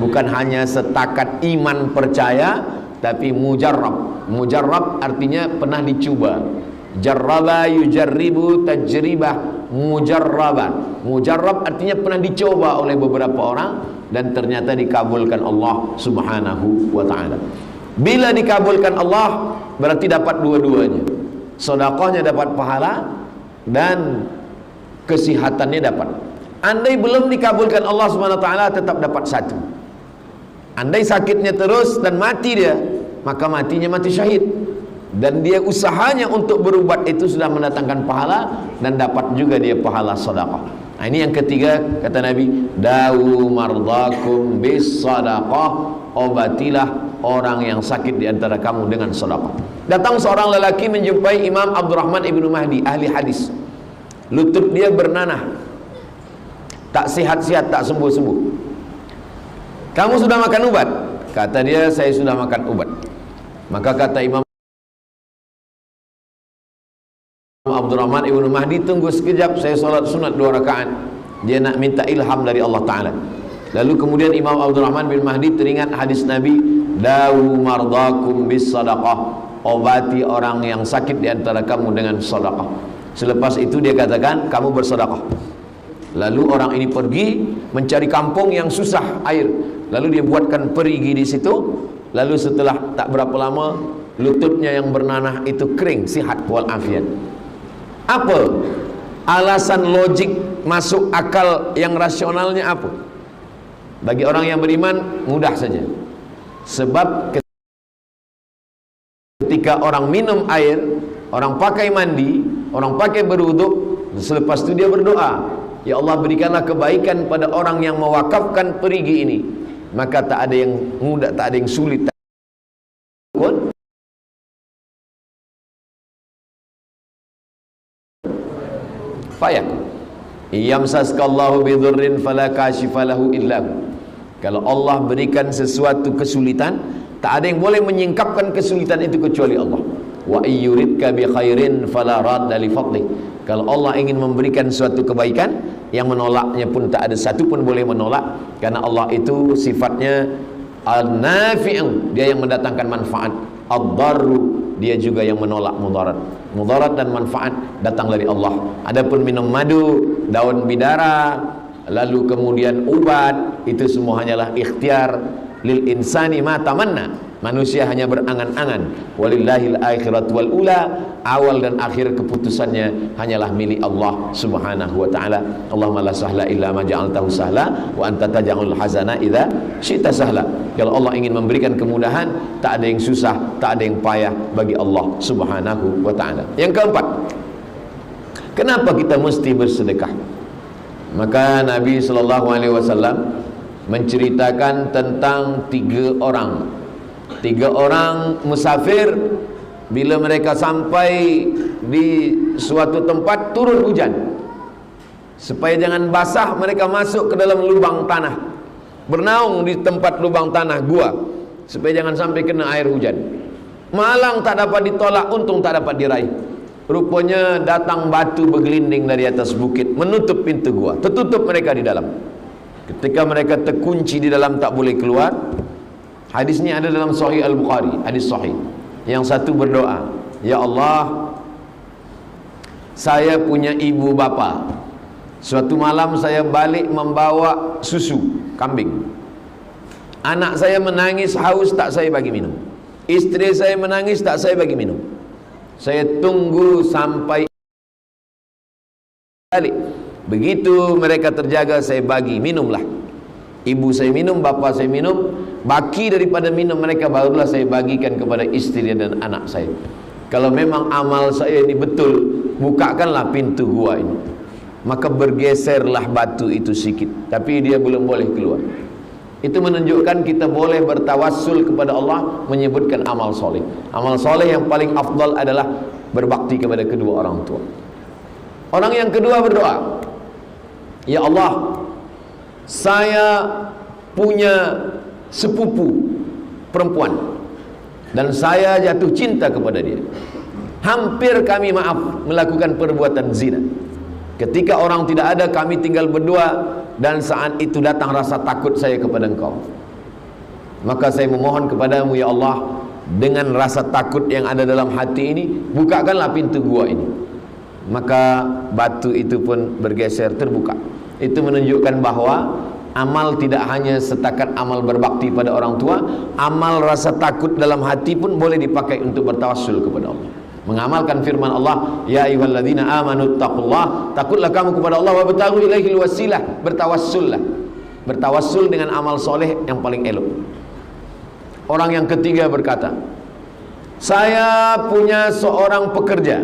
Bukan hanya setakat iman percaya, tapi mujarrab. Mujarrab artinya pernah dicoba. Jarraba yujarribu tajribah mujarraban. Mujarrab artinya pernah dicoba oleh beberapa orang dan ternyata dikabulkan Allah Subhanahu wa ta'ala. Bila dikabulkan Allah, berarti dapat dua-duanya. Sedekahnya dapat pahala dan kesihatannya dapat. Andai belum dikabulkan Allah Subhanahu wa ta'ala, tetap dapat satu. Andai sakitnya terus dan mati dia, maka matinya mati syahid. Dan dia usahanya untuk berubat itu sudah mendatangkan pahala dan dapat juga dia pahala sedekah. Nah, ini yang ketiga, kata Nabi, dawu mardakum bis sadaqah, obatilah orang yang sakit di antara kamu dengan sedekah. Datang seorang lelaki menjumpai Imam Abdurrahman ibnu Mahdi, ahli hadis. Lutut dia bernanah, tak sihat-sihat, tak sembuh-sembuh. Kamu sudah makan obat? Kata dia, saya sudah makan obat. Maka kata Imam Abdurrahman ibnu Mahdi, tunggu sekejap, saya solat sunat 2 rakaat. Dia nak minta ilham dari Allah Ta'ala. Lalu kemudian Imam Abdurrahman bin Mahdi teringat hadis Nabi, dawu mardakum bis sadaqah, obati orang yang sakit di antara kamu dengan sedekah. Selepas itu dia katakan, kamu bersedekah. Lalu orang ini pergi mencari kampung yang susah air. Lalu dia buatkan perigi di situ. Lalu setelah tak berapa lama, lututnya yang bernanah itu kering, sihat walafiat. Apa alasan logik masuk akal yang rasionalnya apa? Bagi orang yang beriman mudah saja. Sebab ketika orang minum air, orang pakai mandi, orang pakai berwuduk, selepas itu dia berdoa, ya Allah berikanlah kebaikan pada orang yang mewakafkan perigi ini. Maka tak ada yang mudah, tak ada yang sulit. Fayak iyamsaskallahu bidurrin fala kashifa lahu illa hu. Kalau Allah berikan sesuatu kesulitan, tak ada yang boleh menyingkapkan kesulitan itu kecuali Allah. Wa ayyuridka bi khairin fala radda li fadli. Kalau Allah ingin memberikan suatu kebaikan, yang menolaknya pun tak ada satu pun boleh menolak, karena Allah itu sifatnya al-nafi'u, dia yang mendatangkan manfaat. Ad-darru, dia juga yang menolak mudarat. Mudarat dan manfaat datang dari Allah. Adapun minum madu, daun bidara, lalu kemudian ubat, itu semua hanyalah ikhtiar lil insani ma tamanna. Manusia hanya berangan-angan. Walillahil akhirat wal ula, awal dan akhir keputusannya hanyalah milik Allah Subhanahu wa ta'ala. Allahumma la sahla illa ma ja'altahu sahla wa anta taj'alul hazana idza syi'ta sahla. Kalau Allah ingin memberikan kemudahan, tak ada yang susah, tak ada yang payah bagi Allah Subhanahu wa ta'ala. Yang keempat, kenapa kita mesti bersedekah? Maka Nabi sallallahu alaihi wasallam menceritakan tentang 3 orang. 3 orang musafir, bila mereka sampai di suatu tempat turun hujan, supaya jangan basah, mereka masuk ke dalam lubang tanah, bernaung di tempat lubang tanah gua, supaya jangan sampai kena air hujan. Malang tak dapat ditolak, untung tak dapat diraih. Rupanya datang batu bergelinding dari atas bukit, menutup pintu gua, tertutup mereka di dalam. Ketika mereka terkunci di dalam, tak boleh keluar. Hadisnya ada dalam Sahih Al-Bukhari, hadis sahih. Yang satu berdoa, ya Allah, saya punya ibu bapa. Suatu malam saya balik membawa susu kambing. Anak saya menangis haus, tak saya bagi minum. Istri saya menangis, tak saya bagi minum. Saya tunggu sampai balik. Begitu mereka terjaga, saya bagi, minumlah. Ibu saya minum, bapa saya minum, baki daripada minum mereka barulah saya bagikan kepada istri dan anak saya. Kalau memang amal saya ini betul, bukakanlah pintu gua ini. Maka bergeserlah batu itu sikit, tapi dia belum boleh keluar. Itu menunjukkan kita boleh bertawassul kepada Allah, menyebutkan amal soleh. Amal soleh yang paling afdal adalah berbakti kepada kedua orang tua. Orang yang kedua berdoa, ya Allah, saya punya sepupu perempuan dan saya jatuh cinta kepada dia. Hampir kami melakukan perbuatan zina. Ketika orang tidak ada, kami tinggal berdua, dan saat itu datang rasa takut saya kepada engkau. Maka saya memohon kepadamu ya Allah, dengan rasa takut yang ada dalam hati ini, bukakanlah pintu gua ini. Maka batu itu pun bergeser, terbuka. Itu menunjukkan bahwa amal tidak hanya setakat amal berbakti pada orang tua, amal rasa takut dalam hati pun boleh dipakai untuk bertawassul kepada Allah. Mengamalkan firman Allah, ya ayyuhalladzina amanu taqullah, takutlah kamu kepada Allah, wa bataghu ilaihil wasilah, bertawassullah. Bertawassul dengan amal soleh yang paling elok. Orang yang ketiga berkata, saya punya seorang pekerja.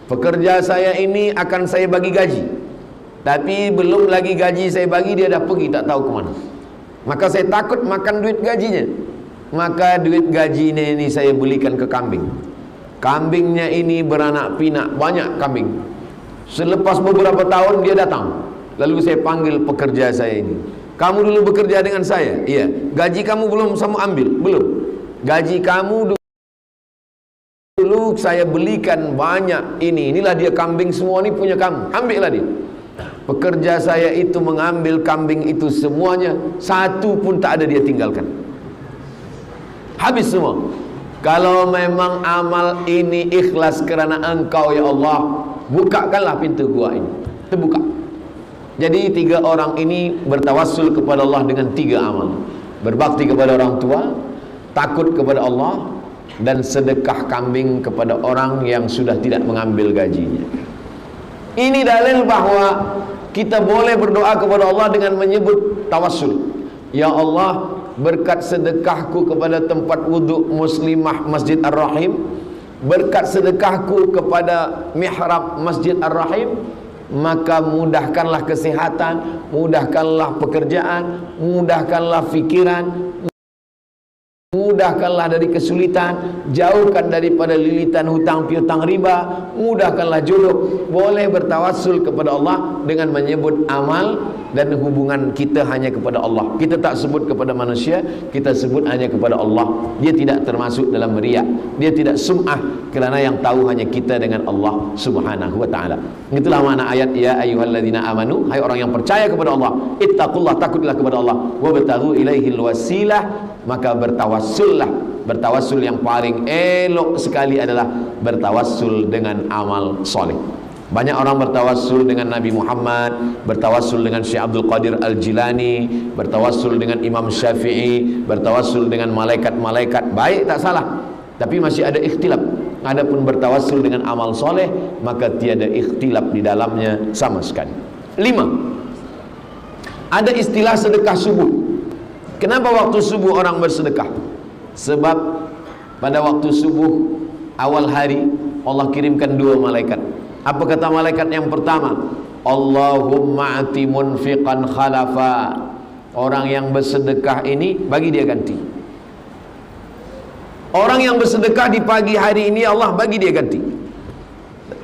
Pekerja saya ini akan saya bagi gaji, tapi belum lagi gaji saya bagi, dia dah pergi tak tahu kemana. Maka saya takut makan duit gajinya. Maka duit gajinya ini saya belikan ke kambing. Kambingnya ini beranak pinak, banyak kambing. Selepas beberapa tahun dia datang. Lalu saya panggil pekerja saya ini, kamu dulu bekerja dengan saya? Iya. Gaji kamu belum kamu ambil? Belum. Gaji kamu dulu saya belikan banyak ini. Inilah dia kambing semua ini punya kamu. Ambillah dia. Pekerja saya itu mengambil kambing itu semuanya, satu pun tak ada dia tinggalkan. Habis semua. Kalau memang amal ini ikhlas kerana Engkau ya Allah, bukakanlah pintu gua ini. Terbuka. Jadi tiga orang ini bertawassul kepada Allah dengan tiga amal: berbakti kepada orang tua, takut kepada Allah, dan sedekah kambing kepada orang yang sudah tidak mengambil gajinya. Ini dalil bahwa kita boleh berdoa kepada Allah dengan menyebut tawassul. Ya Allah, berkat sedekahku kepada tempat wuduk muslimah Masjid Ar-Rahim, berkat sedekahku kepada mihrab Masjid Ar-Rahim, maka mudahkanlah kesehatan, mudahkanlah pekerjaan, mudahkanlah fikiran, mudahkanlah dari kesulitan, jauhkan daripada lilitan hutang piutang riba, mudahkanlah jodoh. Boleh bertawassul kepada Allah dengan menyebut amal dan hubungan kita hanya kepada Allah. Kita tak sebut kepada manusia, kita sebut hanya kepada Allah. Dia tidak termasuk dalam riya, dia tidak sum'ah, kerana yang tahu hanya kita dengan Allah subhanahu wa ta'ala. Itulah makna ayat ya ayyuhalladzina amanu, hai orang yang percaya kepada Allah, ittaqullah, takutlah kepada Allah, wabtaghu ilaihil wasilah, maka bertawassullah. Bertawassul yang paling elok sekali adalah bertawassul dengan amal soleh. Banyak orang bertawassul dengan Nabi Muhammad, bertawassul dengan Syekh Abdul Qadir Al-Jilani, bertawassul dengan Imam Syafi'i, bertawassul dengan malaikat-malaikat. Baik, tak salah, tapi masih ada ikhtilaf. Adapun bertawassul dengan amal soleh, maka tiada ikhtilaf di dalamnya sama sekali. 5. Ada istilah sedekah subuh. Kenapa waktu subuh orang bersedekah? Sebab pada waktu subuh awal hari Allah kirimkan 2 malaikat. Apa kata malaikat yang pertama? Allahumma ati munfiqan khalafa. Orang yang bersedekah ini bagi dia ganti. Orang yang bersedekah di pagi hari ini Allah bagi dia ganti.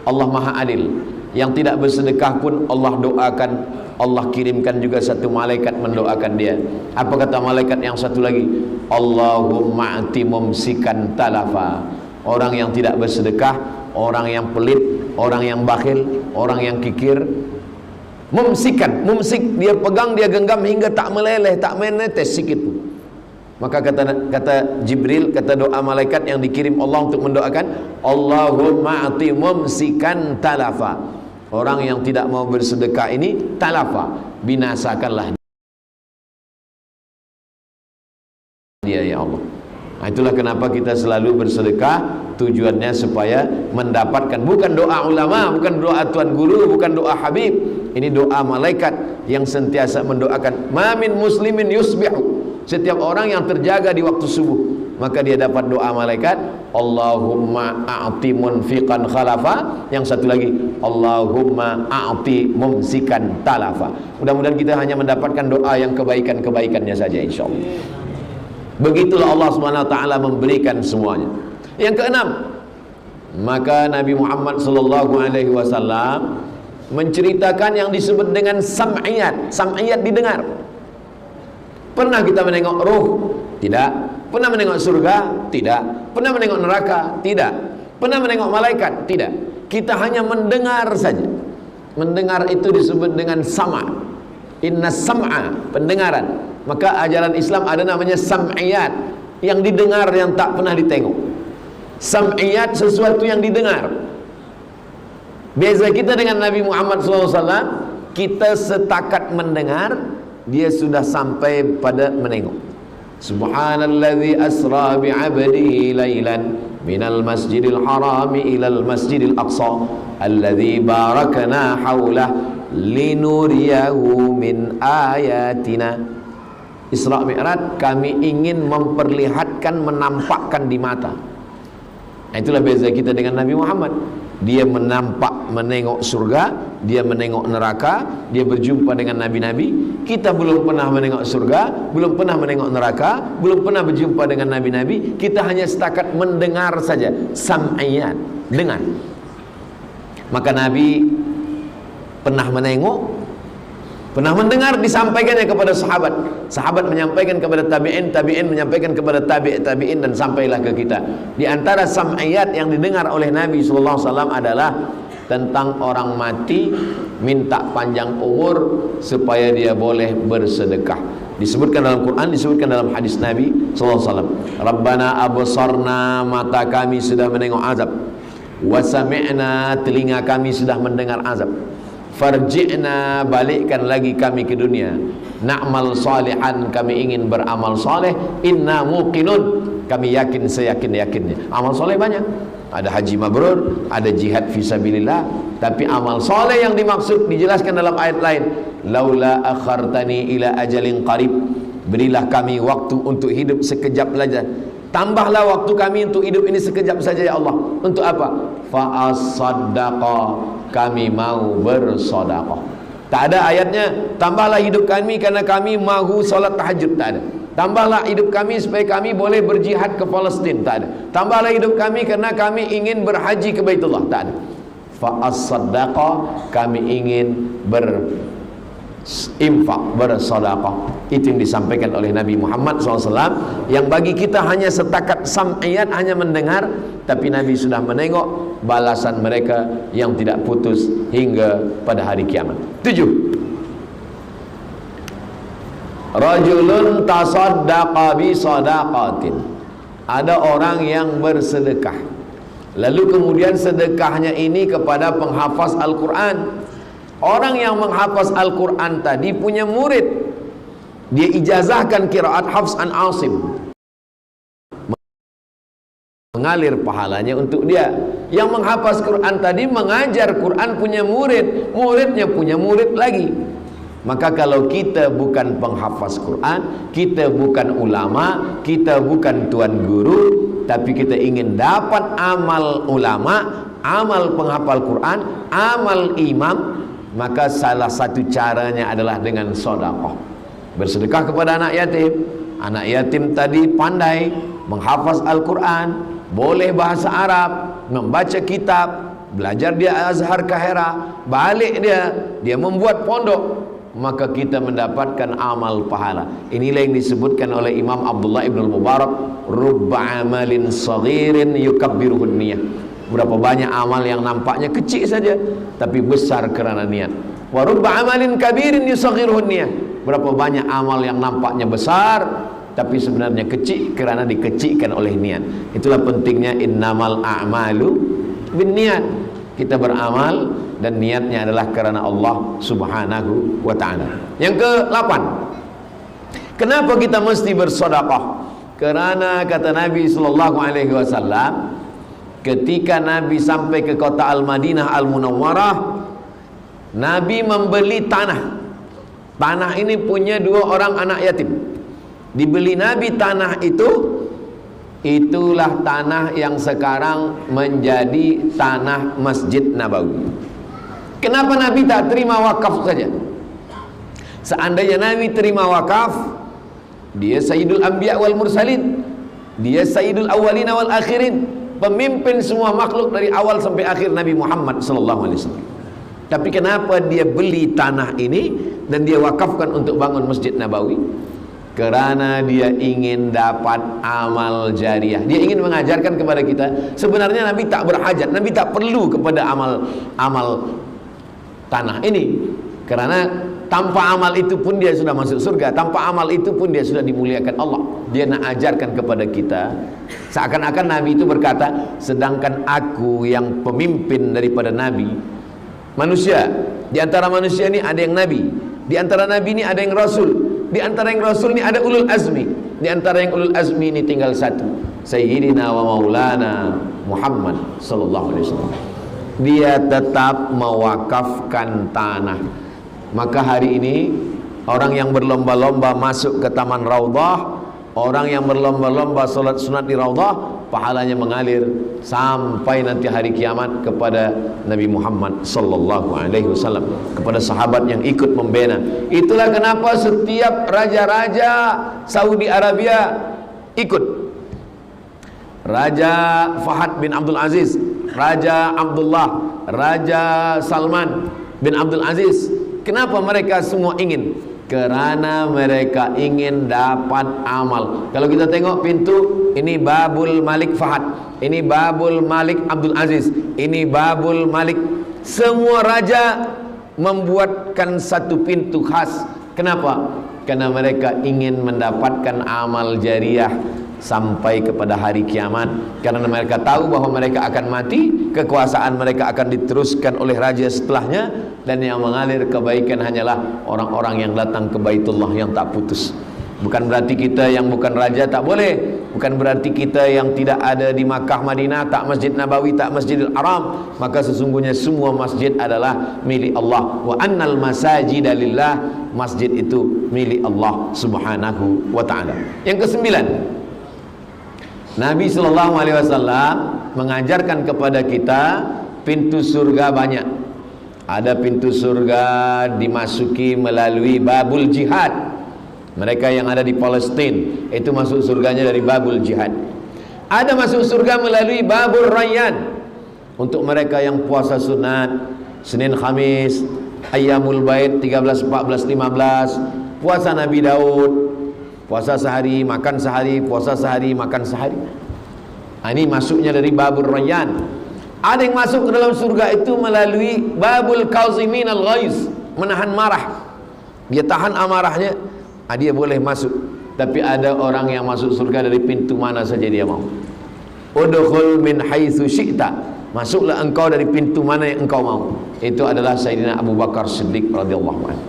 Allah Maha Adil. Yang tidak bersedekah pun Allah doakan, Allah kirimkan juga satu malaikat mendoakan dia. Apa kata malaikat yang satu lagi? Allahumma ati mumsikan talafa. Orang yang tidak bersedekah, orang yang pelit, orang yang bakhil, orang yang kikir, mumsikan, mumsik, dia pegang, dia genggam hingga tak meleleh, tak menetes sikit pun. Maka kata Jibril, kata doa malaikat yang dikirim Allah untuk mendoakan, Allahumma ati mumsikan talafa. Orang yang tidak mau bersedekah ini talafa, binasakanlah dia ya Allah. Nah, itulah kenapa kita selalu bersedekah, tujuannya supaya mendapatkan, bukan doa ulama, bukan doa tuan guru, bukan doa habib. Ini doa malaikat yang sentiasa mendoakan. Ma min muslimin yusbihu. Setiap orang yang terjaga di waktu subuh, maka dia dapat doa malaikat, Allahumma a'ti munfiqan khalafa. Yang satu lagi, Allahumma a'ti mumsikan talafa. Mudah-mudahan kita hanya mendapatkan doa yang kebaikan-kebaikannya saja insyaallah. Begitulah Allah SWT memberikan semuanya. Yang keenam, maka Nabi Muhammad SAW menceritakan yang disebut dengan sam'iyat. Sam'iyat didengar. Pernah kita menengok roh? Tidak. Pernah menengok surga? Tidak. Pernah menengok neraka? Tidak. Pernah menengok malaikat? Tidak. Kita hanya mendengar saja. Mendengar itu disebut dengan sama'. Inna sam'a, pendengaran. Maka ajaran Islam ada namanya sam'iyat, yang didengar yang tak pernah ditengok. Sam'iyat sesuatu yang didengar. Beza kita dengan Nabi Muhammad SAW, kita setakat mendengar, dia sudah sampai pada menengok. Subhanalladzi asra bi'abdihi laylan minal masjidil harami ilal masjidil aqsa alladzi barakna haulah linuriyahu min ayatina. Isra Mi'raj, kami ingin memperlihatkan, menampakkan di mata. Nah, itulah beza kita dengan Nabi Muhammad. Dia menengok surga, dia menengok neraka, dia berjumpa dengan nabi-nabi. Kita belum pernah menengok surga, belum pernah menengok neraka, belum pernah berjumpa dengan nabi-nabi. Kita hanya setakat mendengar saja, sam'iyat, dengar. Maka Nabi pernah menengok, pernah mendengar, disampaikannya kepada sahabat. Sahabat menyampaikan kepada tabi'in, tabi'in menyampaikan kepada tabi'in, dan sampailah ke kita. Di antara sam'iyat yang didengar oleh Nabi SAW adalah tentang orang mati minta panjang umur supaya dia boleh bersedekah. Disebutkan dalam Quran, disebutkan dalam hadis Nabi SAW. Rabbana absarna, mata kami sudah menengok azab. Wa sami'na, telinga kami sudah mendengar azab. Farji'na, balikkan lagi kami ke dunia. Na'mal salihan, kami ingin beramal saleh. Inna muqinun, kami yakin seyakin-yakinnya. Amal saleh banyak. Ada haji mabrur, ada jihad fisabilillah. Tapi amal saleh yang dimaksud dijelaskan dalam ayat lain. Laula akhartani ila ajalin qarib, berilah kami waktu untuk hidup sekejap saja. Tambahlah waktu kami untuk hidup ini sekejap saja ya Allah. Untuk apa? Fa'as-saddaqa, kami mau bersedekah. Tak ada ayatnya tambahlah hidup kami karena kami mahu solat tahajud, tak ada. Tambahlah hidup kami supaya kami boleh berjihad ke Palestin, tak ada. Tambahlah hidup kami karena kami ingin berhaji ke Baitullah, tak ada. Fa'as-saddaqa, kami ingin infak, bersedekah. Itu yang disampaikan oleh Nabi Muhammad SAW, yang bagi kita hanya setakat sam'iyat, hanya mendengar. Tapi Nabi sudah menengok balasan mereka yang tidak putus hingga pada hari kiamat. 7. Rajulun tasaddaqa bi sadaqatin, ada orang yang bersedekah, lalu kemudian sedekahnya ini kepada penghafaz Al-Quran. Orang yang menghafaz Al-Quran tadi punya murid, dia ijazahkan qiraat Hafs an Asim, mengalir pahalanya untuk dia. Yang menghafaz Quran tadi mengajar Quran, punya murid, muridnya punya murid lagi. Maka kalau kita bukan penghafaz Quran, kita bukan ulama, kita bukan tuan guru, tapi kita ingin dapat amal ulama, amal penghafal Quran, amal imam, maka salah satu caranya adalah dengan sedekah. Bersedekah kepada anak yatim. Anak yatim tadi pandai menghafaz Al-Quran, boleh bahasa Arab, membaca kitab, belajar dia Azhar Kahira, balik dia membuat pondok, maka kita mendapatkan amal pahala. Inilah yang disebutkan oleh Imam Abdullah ibn Mubarak, rubba amalin saghirin yukabbiruhun niyah. Berapa banyak amal yang nampaknya kecil saja tapi besar kerana niat. Wa rubba amalin kabirin yusaghiruhun niyah. Berapa banyak amal yang nampaknya besar tapi sebenarnya kecil kerana dikecilkan oleh niat. Itulah pentingnya innamal a'malu binniyat. Kita beramal dan niatnya adalah kerana Allah Subhanahu wa ta'ala. Yang ke-8, kenapa kita mesti bersedekah? Kerana kata Nabi sallallahu alaihi wasallam, ketika Nabi sampai ke kota Al-Madinah Al-Munawwarah, Nabi membeli tanah. Tanah ini punya 2 orang anak yatim. Dibeli Nabi tanah itu, itulah tanah yang sekarang menjadi tanah Masjid Nabawi. Kenapa Nabi tak terima wakaf saja? Seandainya Nabi terima wakaf, dia Sayyidul Anbiya wal Mursalin, dia Sayyidul Awwalina wal Akhirin, pemimpin semua makhluk dari awal sampai akhir, Nabi Muhammad SAW. Tapi kenapa dia beli tanah ini dan dia wakafkan untuk bangun Masjid Nabawi? Kerana dia ingin dapat amal jariah. Dia ingin mengajarkan kepada kita, sebenarnya Nabi tak berhajat, Nabi tak perlu kepada amal tanah ini. Kerana tanpa amal itu pun dia sudah masuk surga, tanpa amal itu pun dia sudah dimuliakan Allah. Dia nak ajarkan kepada kita seakan-akan Nabi itu berkata, sedangkan aku yang pemimpin daripada Nabi manusia, di antara manusia ini ada yang Nabi, di antara Nabi ini ada yang Rasul, di antara yang Rasul ini ada ulul azmi, di antara yang ulul azmi ini tinggal satu, Sayyidina wa Maulana Muhammad sallallahu alaihi wasallam. Dia tetap mewakafkan tanah. Maka hari ini orang yang berlomba-lomba masuk ke Taman Raudhah, orang yang berlomba-lomba solat sunat di Raudhah, pahalanya mengalir sampai nanti hari kiamat kepada Nabi Muhammad sallallahu alaihi wasallam, kepada sahabat yang ikut membina. Itulah kenapa setiap raja-raja Saudi Arabia ikut. Raja Fahad bin Abdul Aziz, Raja Abdullah, Raja Salman bin Abdul Aziz. Kenapa mereka semua ingin? Kerana mereka ingin dapat amal. Kalau kita tengok pintu, ini Babul Malik Fahad, ini Babul Malik Abdul Aziz, ini Babul Malik. Semua raja membuatkan satu pintu khas. Kenapa? Karena mereka ingin mendapatkan amal jariah sampai kepada hari kiamat. Karena mereka tahu bahwa mereka akan mati, kekuasaan mereka akan diteruskan oleh raja setelahnya, dan yang mengalir kebaikan hanyalah orang-orang yang datang ke Baitullah yang tak putus. Bukan berarti kita yang bukan raja tak boleh, bukan berarti kita yang tidak ada di Makkah Madinah, tak Masjid Nabawi, tak Masjidil Haram. Maka sesungguhnya semua masjid adalah milik Allah. Wa annal masajida lillah, masjid itu milik Allah subhanahu wa ta'ala. Yang kesembilan, Nabi SAW mengajarkan kepada kita pintu surga banyak. Ada pintu surga dimasuki melalui babul jihad. Mereka yang ada di Palestina itu masuk surganya dari babul jihad. Ada masuk surga melalui babul rayyan. Untuk mereka yang puasa sunat Senin Khamis, Ayyamul Bait 13, 14, 15, puasa Nabi Daud, puasa sehari, makan sehari, puasa sehari, makan sehari. Ini masuknya dari babul rayyan. Ada yang masuk ke dalam surga itu melalui babul kazimin al-ghaiz, menahan marah. Dia tahan amarahnya, dia boleh masuk. Tapi ada orang yang masuk surga dari pintu mana saja dia mau. Udkhul min haitsu syi'ta, masuklah engkau dari pintu mana yang engkau mau. Itu adalah Sayyidina Abu Bakar Siddiq radhiyallahu anhu.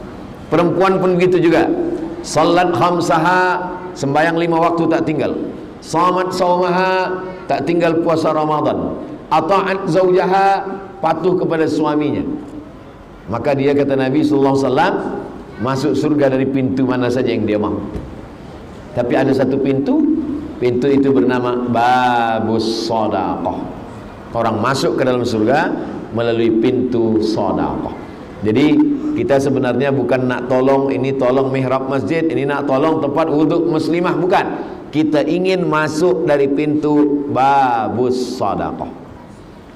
Perempuan pun begitu juga. Salat khamsaha, sembahyang 5 waktu tak tinggal. Shamat saumaha, tak tinggal puasa Ramadan. Ata'at zaujaha, patuh kepada suaminya. Maka dia, kata Nabi sallallahu alaihi wasallam, masuk surga dari pintu mana saja yang dia mau. Tapi ada satu pintu, pintu itu bernama babus shadaqah. Orang masuk ke dalam surga melalui pintu shadaqah. Jadi kita sebenarnya bukan nak tolong, ini tolong mihrab masjid, ini nak tolong tempat wuduk muslimah, bukan. Kita ingin masuk dari pintu babus shadaqah.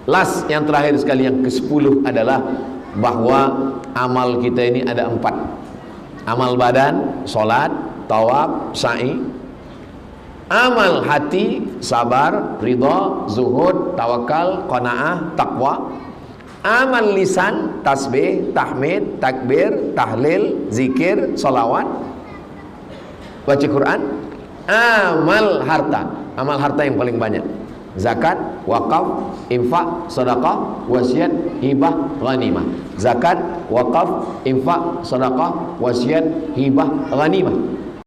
Last, yang terakhir sekali, yang ke-10 adalah bahwa amal kita ini ada 4. Amal badan, solat, tawaf, sa'i. Amal hati, sabar, ridha, zuhud, tawakal, qanaah, taqwa. Amal lisan, tasbih, tahmid, takbir, tahlil, zikir, salawat, baca Quran. Amal harta, amal harta yang paling banyak, zakat, wakaf, infak, sedekah, wasiat, hibah, ghanimah. Zakat, wakaf, infak, sedekah, wasiat, hibah, ghanimah.